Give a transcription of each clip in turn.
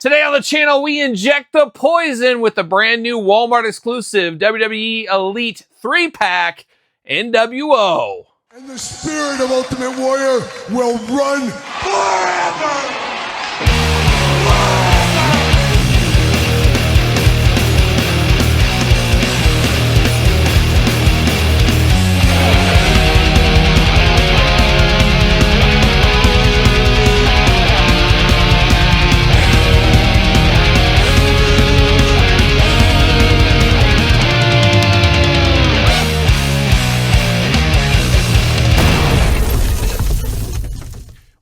Today on the channel, we inject the poison with the brand new Walmart exclusive WWE Elite 3-pack NWO. And the spirit of Ultimate Warrior will run forever!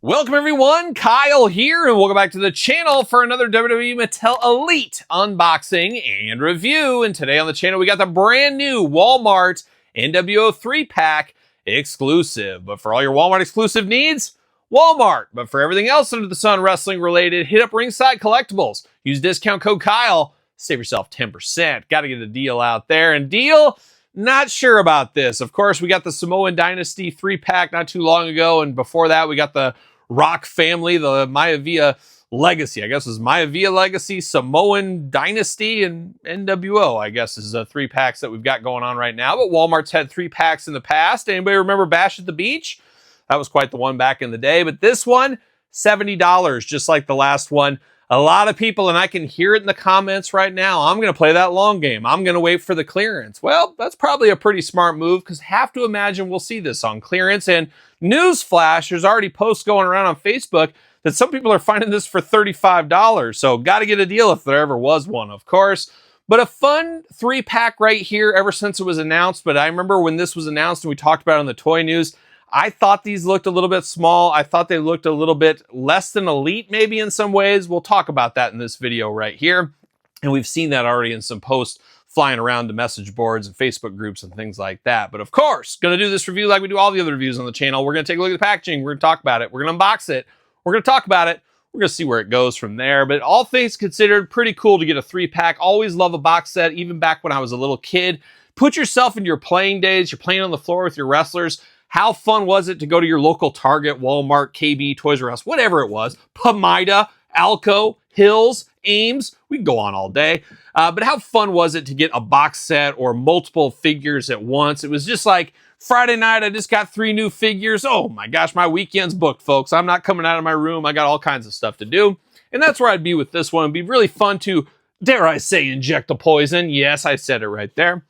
Welcome everyone, Kyle here, and welcome back to the channel for another WWE Mattel Elite unboxing and review. And today on the channel, we got the brand new Walmart NWO 3-pack exclusive. But for all your Walmart exclusive needs, Walmart. But for everything else under the sun wrestling related, hit up Ringside Collectibles. Use discount code Kyle, save yourself 10%. Got to get a deal out there. And deal? Not sure about this. Of course, we got the Samoan Dynasty 3-pack not too long ago, and before that, we got the Rock family, the Maivia Legacy. I guess it was Maivia Legacy, Samoan Dynasty, and NWO, I guess, is the 3-packs that we've got going on right now. But Walmart's had 3-packs in the past. Anybody remember Bash at the Beach? That was quite the one back in the day. But this one, $70, just like the last one. A lot of people, and I can hear it in the comments right now, I'm going to play that long game. I'm going to wait for the clearance. Well, that's probably a pretty smart move because have to imagine we'll see this on clearance. And newsflash, there's already posts going around on Facebook that some people are finding this for $35. So got to get a deal if there ever was one, of course. But a fun 3-pack right here ever since it was announced. But I remember when this was announced and we talked about it on the Toy News, I thought these looked a little bit small. I thought they looked a little bit less than elite maybe in some ways. We'll talk about that in this video right here. And we've seen that already in some posts flying around to message boards and Facebook groups and things like that. But of course, going to do this review like we do all the other reviews on the channel. We're going to take a look at the packaging. We're going to talk about it. We're going to unbox it. We're going to talk about it. We're going to see where it goes from there. But all things considered, pretty cool to get a 3-pack. Always love a box set, even back when I was a little kid. Put yourself into your playing days. You're playing on the floor with your wrestlers. How fun was it to go to your local Target, Walmart, KB, Toys R Us, whatever it was, Pamida, Alco, Hills, Ames, we can go on all day. But how fun was it to get a box set or multiple figures at once? It was just like Friday night, I just got 3 new figures. Oh my gosh, my weekend's booked, folks. I'm not coming out of my room. I got all kinds of stuff to do. And that's where I'd be with this one. It'd be really fun to, dare I say, inject the poison. Yes, I said it right there.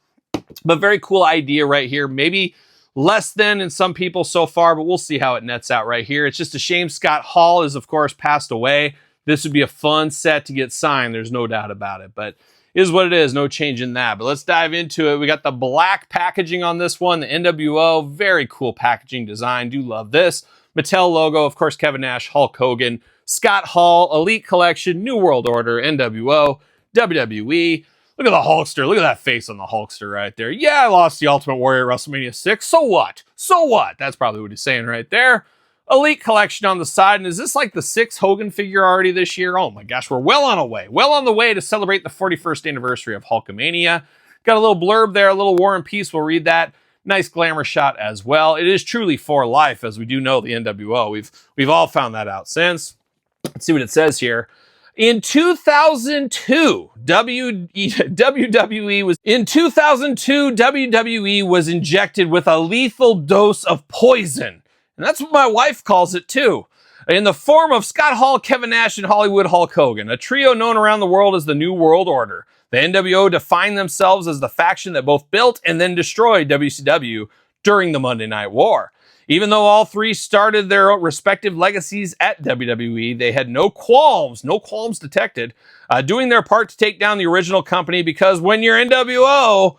But very cool idea right here. Maybe less than in some people so far, but we'll see how it nets out right here. It's just a shame Scott Hall is, of course, passed away. This would be a fun set to get signed. There's no doubt about it, but it is what it is. No change in that. But let's dive into it. We got the black packaging on this one, the NWO. Very cool packaging design. Do love this. Mattel logo, of course, Kevin Nash, Hulk Hogan, Scott Hall, Elite Collection, New World Order, NWO, WWE. Look at the Hulkster. Look at that face on the Hulkster right there. Yeah, I lost the Ultimate Warrior at WrestleMania 6. So what? So what? That's probably what he's saying right there. Elite Collection on the side. And is this like the 6th Hogan figure already this year? Oh my gosh, we're well on our way. Well on the way to celebrate the 41st anniversary of Hulkamania. Got a little blurb there, a little War and Peace. We'll read that. Nice glamour shot as well. It is truly for life, as we do know the NWO. We've all found that out since. Let's see what it says here. In 2002, WWE was injected with a lethal dose of poison. And that's what my wife calls it too. In the form of Scott Hall, Kevin Nash, and Hollywood Hulk Hogan, a trio known around the world as the New World Order. The NWO defined themselves as the faction that both built and then destroyed WCW during the Monday Night War. Even though all 3 started their respective legacies at WWE, they had no qualms detected, doing their part to take down the original company because when you're NWO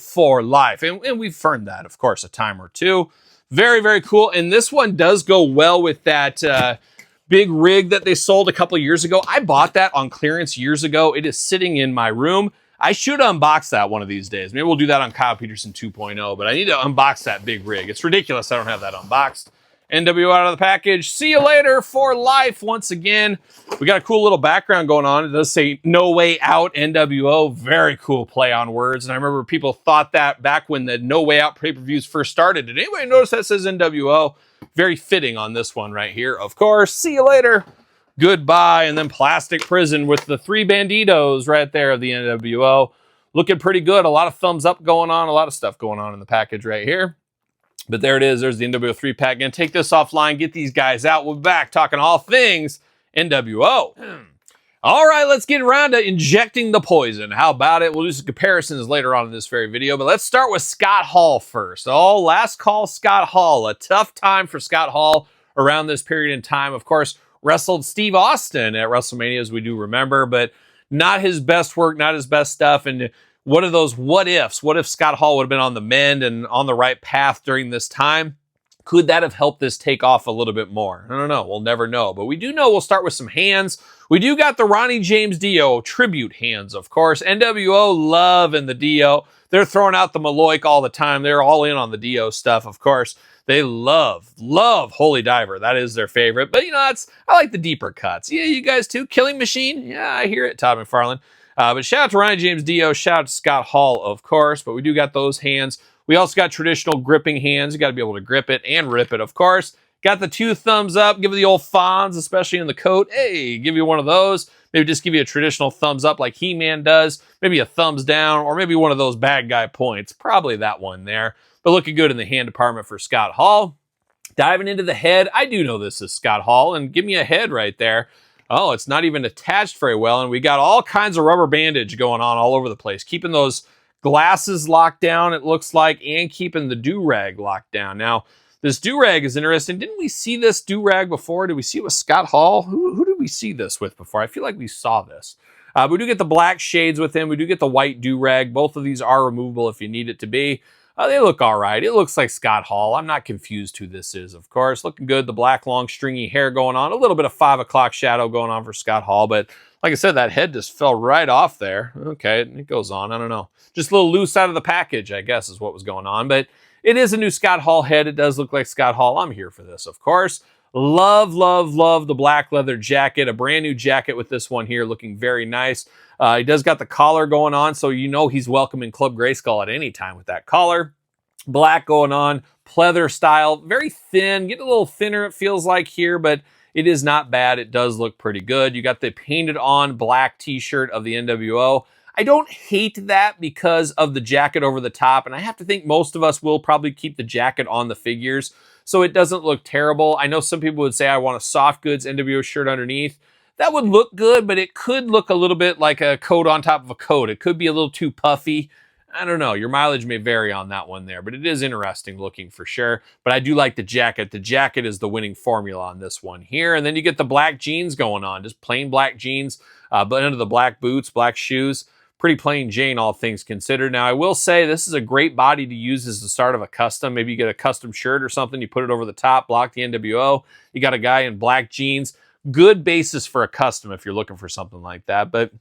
for life. And we've earned that, of course, a time or two. Very, very cool. And this one does go well with that big rig that they sold a couple years ago. I bought that on clearance years ago. It is sitting in my room. I should unbox that one of these days. Maybe we'll do that on Kyle Peterson 2.0, but I need to unbox that big rig. It's ridiculous I don't have that unboxed. NWO out of the package. See you later for life once again. We got a cool little background going on. It does say No Way Out NWO. Very cool play on words. And I remember people thought that back when the No Way Out pay-per-views first started. Did anybody notice that says NWO? Very fitting on this one right here, of course. See you later. goodbye, and then plastic prison with the 3 banditos right there of the NWO. Looking pretty good. A lot of thumbs up going on. A lot of stuff going on in the package right here. But there it is. There's the NWO 3-pack. Gonna take this offline, get these guys out. We'll be back talking all things NWO. All right, let's get around to injecting the poison. How about it? We'll do some comparisons later on in this very video, but let's start with Scott Hall first. Oh, last call Scott Hall. A tough time for Scott Hall around this period in time. Of course, wrestled Steve Austin at WrestleMania, as we do remember, but not his best work, not his best stuff. And what are those what ifs? What if Scott Hall would have been on the mend and on the right path during this time? Could that have helped this take off a little bit more? I don't know. We'll never know. But we do know we'll start with some hands. We do got the Ronnie James Dio tribute hands, of course. NWO loving the Dio. They're throwing out the Maloik all the time. They're all in on the Dio stuff, of course. They love Holy Diver. That is their favorite. But, I like the deeper cuts. Yeah, you guys too? Killing Machine? Yeah, I hear it, Todd McFarlane. But shout out to Ronnie James Dio. Shout out to Scott Hall, of course. But we do got those hands. We also got traditional gripping hands. You got to be able to grip it and rip it, of course. Got the 2 thumbs up. Give it the old Fonz, especially in the coat. Hey, give you one of those. Maybe just give you a traditional thumbs up like He-Man does. Maybe a thumbs down, or maybe one of those bad guy points. Probably that one there. But looking good in the hand department for Scott Hall. Diving into the head. I do know this is Scott Hall, and give me a head right there. Oh, it's not even attached very well, and we got all kinds of rubber bandage going on all over the place, keeping those glasses locked down, it looks like, and keeping the do-rag locked down. Now, this do-rag is interesting. Didn't we see this do-rag before? Did we see it with Scott Hall? Who did we see this with before? I feel like we saw this. We do get the black shades with him. We do get the white do-rag. Both of these are removable if you need it to be. They look all right. It looks like Scott Hall. I'm not confused who this is, of course. Looking good. The black, long, stringy hair going on. A little bit of 5 o'clock shadow going on for Scott Hall. But like I said, that head just fell right off there. Okay, it goes on. I don't know. Just a little loose out of the package, I guess, is what was going on. But it is a new Scott Hall head. It does look like Scott Hall. I'm here for this, of course. Love the black leather jacket. A brand new jacket with this one here, looking very nice. He does got the collar going on, so he's welcome in Club Grayskull at any time with that collar. Black going on, pleather style, very thin, getting a little thinner it feels like here, but it is not bad. It does look pretty good. You got the painted on black t-shirt of the NWO. I don't hate that because of the jacket over the top, and I have to think most of us will probably keep the jacket on the figures, so it doesn't look terrible. I know some people would say I want a soft goods NWO shirt underneath. That would look good, but it could look a little bit like a coat on top of a coat. It could be a little too puffy. I don't know. Your mileage may vary on that one there, but it is interesting looking for sure. But I do like the jacket. The jacket is the winning formula on this one here. And then you get the black jeans going on, just plain black jeans, but under the black boots, black shoes. Pretty plain Jane, all things considered. Now, I will say this is a great body to use as the start of a custom. Maybe you get a custom shirt or something. You put it over the top, block the NWO. You got a guy in black jeans. Good basis for a custom if you're looking for something like that. But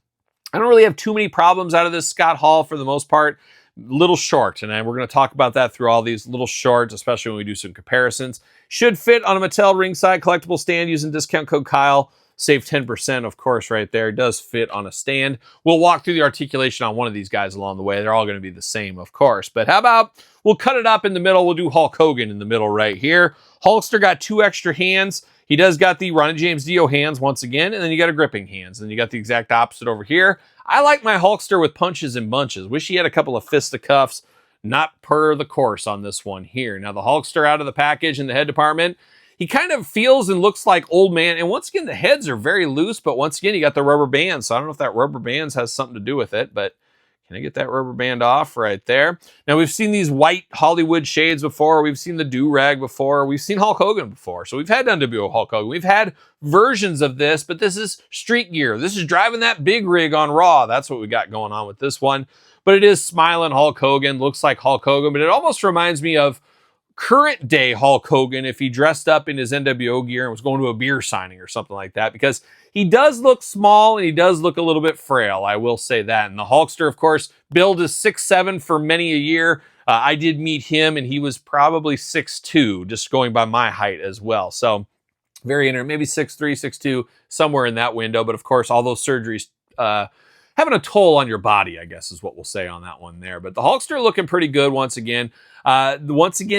I don't really have too many problems out of this Scott Hall for the most part. Little short, and we're going to talk about that through all these little shorts, especially when we do some comparisons. Should fit on a Mattel ringside collectible stand using discount code Kyle. Save 10%, of course, right there. It does fit on a stand. We'll walk through the articulation on one of these guys along the way. They're all going to be the same, of course. But how about we'll cut it up in the middle. We'll do Hulk Hogan in the middle right here. Hulkster got 2 extra hands. He does got the Ronnie James Dio hands once again, and then you got a gripping hands. And then you got the exact opposite over here. I like my Hulkster with punches and bunches. Wish he had a couple of fisticuffs. Not per the course on this one here. Now the Hulkster out of the package in the head department. He kind of feels and looks like old man. And once again, the heads are very loose, but once again, you got the rubber band. So I don't know if that rubber bands has something to do with it, but can I get that rubber band off right there? Now we've seen these white Hollywood shades before. We've seen the do-rag before. We've seen Hulk Hogan before. So we've had NWO Hulk Hogan. We've had versions of this, but this is street gear. This is driving that big rig on Raw. That's what we got going on with this one. But it is smiling Hulk Hogan. Looks like Hulk Hogan, but it almost reminds me of current day Hulk Hogan if he dressed up in his NWO gear and was going to a beer signing or something like that, because he does look small and he does look a little bit frail. I will say that. And the Hulkster, of course, billed is 6'7" for many a year. I did meet him and he was probably 6'2", just going by my height as well. So very maybe 6'3", 6'2", somewhere in that window. But of course, all those surgeries having a toll on your body, I guess is what we'll say on that one there. But the Hulkster looking pretty good once again.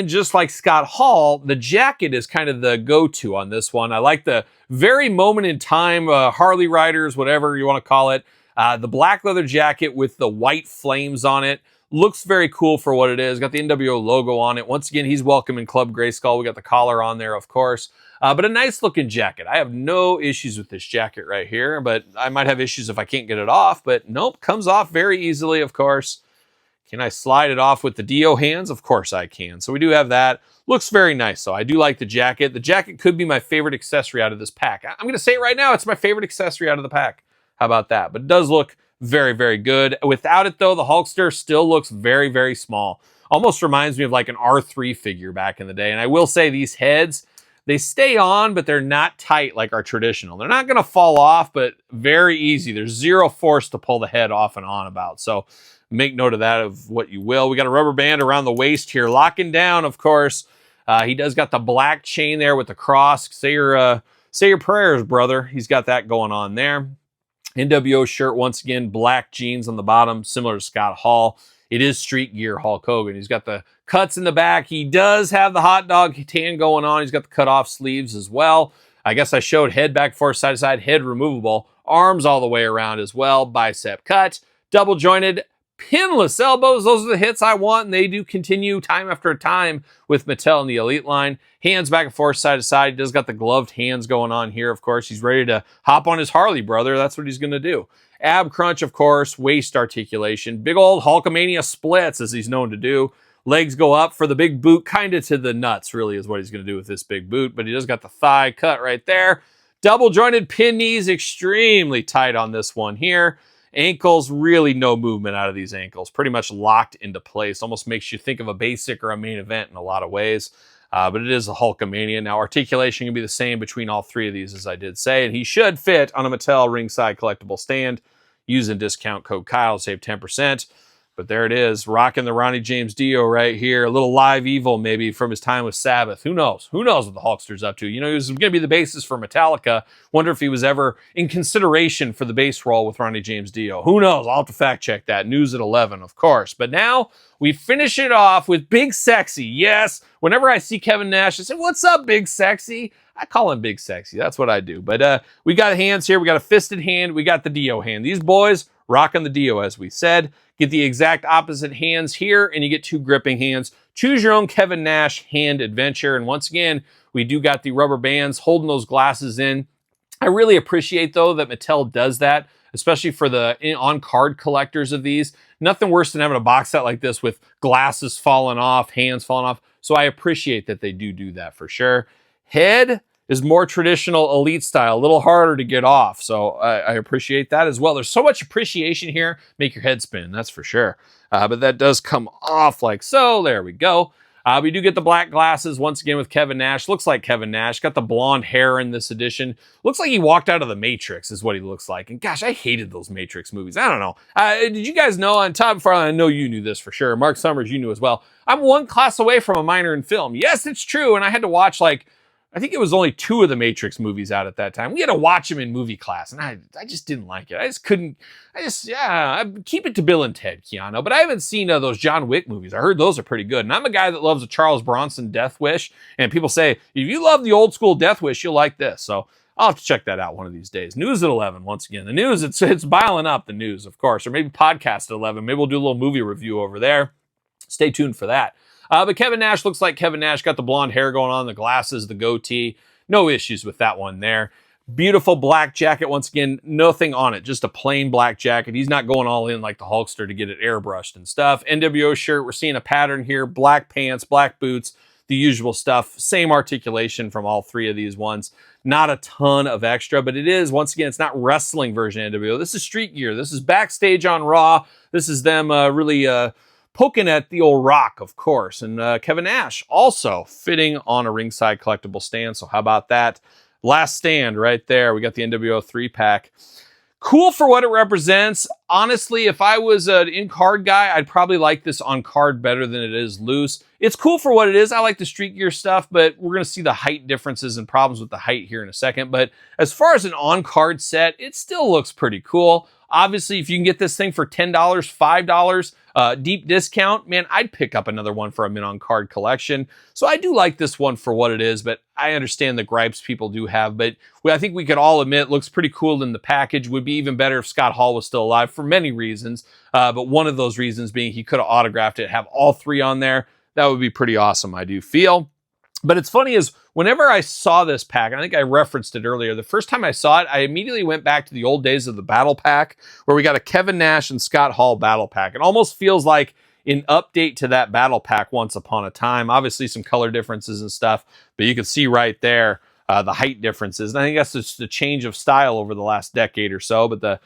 Just like Scott Hall, the jacket is kind of the go-to on this one. I like the very moment in time, Harley Riders, whatever you want to call it. The black leather jacket with the white flames on it. Looks very cool for what it is. Got the NWO logo on it. Once again, he's welcome in Club Grayskull. We got the collar on there, of course. But a nice looking jacket. I have no issues with this jacket right here, but I might have issues if I can't get it off. But nope, comes off very easily, of course. Can I slide it off with the Dio hands? Of course I can. So we do have that. Looks very nice, so I do like the jacket. The jacket could be my favorite accessory out of this pack. I'm going to say it right now, it's my favorite accessory out of the pack. How about that? But it does look very, very good. Without it, though, the Hulkster still looks very, very small. Almost reminds me of like an R3 figure back in the day. And I will say these heads, they stay on, but they're not tight like our traditional. They're not going to fall off, but very easy. There's zero force to pull the head off and on about. So make note of that, of what you will. We got a rubber band around the waist here, locking down, of course. He does got the black chain there with the cross. Say your prayers, brother. He's got that going on there. NWO shirt, once again, black jeans on the bottom, similar to Scott Hall. It is street gear Hulk Hogan. He's got the cuts in the back. He does have the hot dog tan going on. He's got the cut off sleeves as well. I guess I showed head back forth, side to side, head removable, arms all the way around as well, bicep cut, double jointed, pinless elbows. Those are the hits I want, and they do continue time after time with Mattel in the Elite line. Hands back and forth, side to side. He does got the gloved hands going on here, of course. He's ready to hop on his Harley, brother. That's what he's going to do. Ab crunch, of course. Waist articulation. Big old Hulkamania splits, as he's known to do. Legs go up for the big boot, kind of to the nuts, really, is what he's going to do with this big boot. But he does got the thigh cut right there. Double jointed pin knees, extremely tight on this one here. Ankles, really no movement out of these ankles. Pretty much locked into place. Almost makes you think of a basic or a main event in a lot of ways. But it is a Hulkamania. Now, articulation can be the same between all three of these, as I did say. And he should fit on a Mattel ringside collectible stand using discount code Kyle, save 10%. But there it is, rocking the Ronnie James Dio right here. A little live evil maybe from his time with Sabbath. Who knows? Who knows what the Hulkster's up to? You know, he was going to be the basis for Metallica. Wonder if he was ever in consideration for the bass role with Ronnie James Dio. Who knows? I'll have to fact check that. News at 11, of course. But now we finish it off with Big Sexy. Yes, whenever I see Kevin Nash, I say, what's up, Big Sexy? I call him Big Sexy. That's what I do. But we got hands here. We got a fisted hand. We got the Dio hand. These boys rocking the Dio, as we said. Get the exact opposite hands here, and you get two gripping hands. Choose your own Kevin Nash hand adventure. And once again, we do got the rubber bands holding those glasses in. I really appreciate, though, that Mattel does that, especially for the on-card collectors of these. Nothing worse than having a box set like this with glasses falling off, hands falling off. So I appreciate that they do that for sure. Head is more traditional Elite style, a little harder to get off. So I appreciate that as well. There's so much appreciation here. Make your head spin, that's for sure. But that does come off like so. There we go. We do get the black glasses once again with Kevin Nash. Looks like Kevin Nash. Got the blonde hair in this edition. Looks like he walked out of the Matrix is what he looks like. And gosh, I hated those Matrix movies. I don't know. Did you guys know, on Todd McFarlane, I know you knew this for sure. Mark Summers, you knew as well. I'm one class away from a minor in film. Yes, it's true. And I had to watch I think it was only 2 of the Matrix movies out at that time. We had to watch them in movie class, and I just didn't like it. I keep it to Bill and Ted, Keanu. But I haven't seen those John Wick movies. I heard those are pretty good. And I'm a guy that loves a Charles Bronson Death Wish. And people say, if you love the old school Death Wish, you'll like this. So I'll have to check that out one of these days. News at 11, once again. The news, it's biling up, the news, of course. Or maybe podcast at 11. Maybe we'll do a little movie review over there. Stay tuned for that. But Kevin Nash looks like Kevin Nash. Got the blonde hair going on, the glasses, the goatee. No issues with that one there. Beautiful black jacket. Once again, nothing on it. Just a plain black jacket. He's not going all in like the Hulkster to get it airbrushed and stuff. NWO shirt. We're seeing a pattern here. Black pants, black boots, the usual stuff. Same articulation from all three of these ones. Not a ton of extra, but it is, once again, it's not wrestling version NWO. This is street gear. This is backstage on Raw. This is them really poking at the old Rock, of course. And Kevin Nash also fitting on a ringside collectible stand. So how about that? Last stand right there. We got the NWO 3-pack. Cool for what it represents. honestly, if I was an in-card guy, I'd probably like this on card better than it is loose. It's cool for what it is. I like the Street Gear stuff, but we're going to see the height differences and problems with the height here in a second. But as far as an on-card set, it still looks pretty cool. Obviously, if you can get this thing for $10, $5, deep discount, man, I'd pick up another one for a mint on card collection. So I do like this one for what it is, but I understand the gripes people do have. But I think we could all admit it looks pretty cool in the package. Would be even better if Scott Hall was still alive for many reasons. But one of those reasons being he could have autographed it, have all three on there. That would be pretty awesome, I do feel. But it's funny is whenever I saw this pack, I think I referenced it earlier, the first time I saw it, I immediately went back to the old days of the battle pack where we got a Kevin Nash and Scott Hall battle pack. It almost feels like an update to that battle pack once upon a time. Obviously some color differences and stuff, but you can see right there the height differences. And I think that's just the change of style over the last decade or so, but the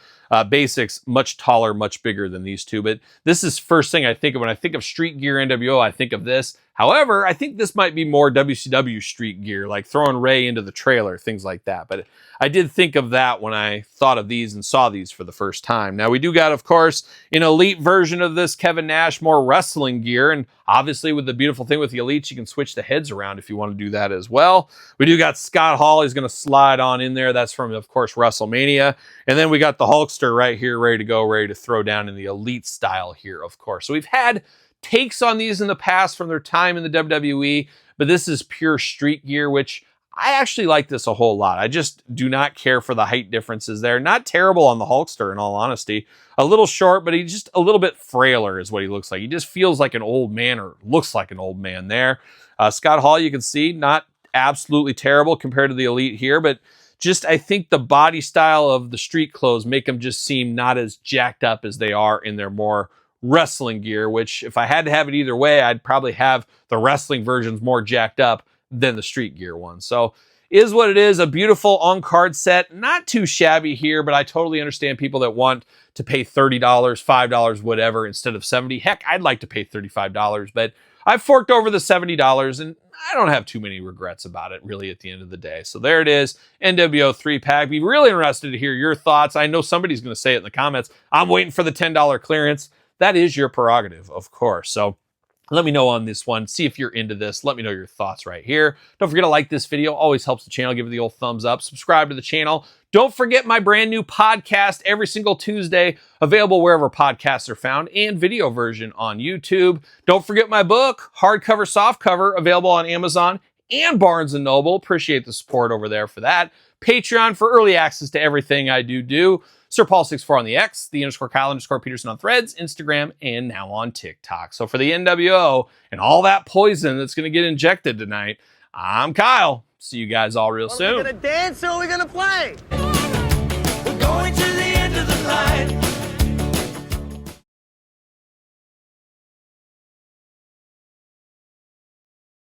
basics much taller, much bigger than these two. But this is first thing I think of when I think of Street Gear NWO, I think of this. However, I think this might be more WCW Street Gear, like throwing Ray into the trailer, things like that. But I did think of that when I thought of these and saw these for the first time. Now, we do got, of course, an Elite version of this Kevin Nash, more wrestling gear. And obviously, with the beautiful thing with the Elites, you can switch the heads around if you want to do that as well. We do got Scott Hall. He's going to slide on in there. That's from, of course, WrestleMania. And then we got the Hulkster right here, ready to go, ready to throw down in the Elite style here, of course. So we've had takes on these in the past from their time in the WWE, but this is pure Street Gear, which I actually like this a whole lot. I just do not care for the height differences there. Not terrible on the Hulkster, in all honesty. A little short, but he's just a little bit frailer is what he looks like. He just feels like an old man, or looks like an old man there. Scott Hall, you can see, not absolutely terrible compared to the Elite here, but just I think the body style of the street clothes make them just seem not as jacked up as they are in their more wrestling gear, which if I had to have it either way, I'd probably have the wrestling versions more jacked up than the Street Gear one. So is what it is. A beautiful on-card set. Not too shabby here, but I totally understand people that want to pay $30, $5, whatever, instead of $70. Heck, I'd like to pay $35, but I've forked over the $70, and I don't have too many regrets about it, really, at the end of the day. So there it is, NWO 3-pack. Be really interested to hear your thoughts. I know somebody's going to say it in the comments. I'm waiting for the $10 clearance. That is your prerogative, of course. So let me know on this one. See if you're into this. Let me know your thoughts right here. Don't forget to like this video. Always helps the channel. Give it the old thumbs up. Subscribe to the channel. Don't forget my brand new podcast every single Tuesday, available wherever podcasts are found, and video version on YouTube. Don't forget my book, hardcover, softcover, available on Amazon and Barnes & Noble. Appreciate the support over there for that. Patreon for early access to everything I do. Sir Paul64 on the X, the _Kyle_Peterson on Threads, Instagram, and now on TikTok. So for the NWO and all that poison that's going to get injected tonight, I'm Kyle. See you guys all real soon. Are we going to dance or are we going to play? We're going to the end of the line.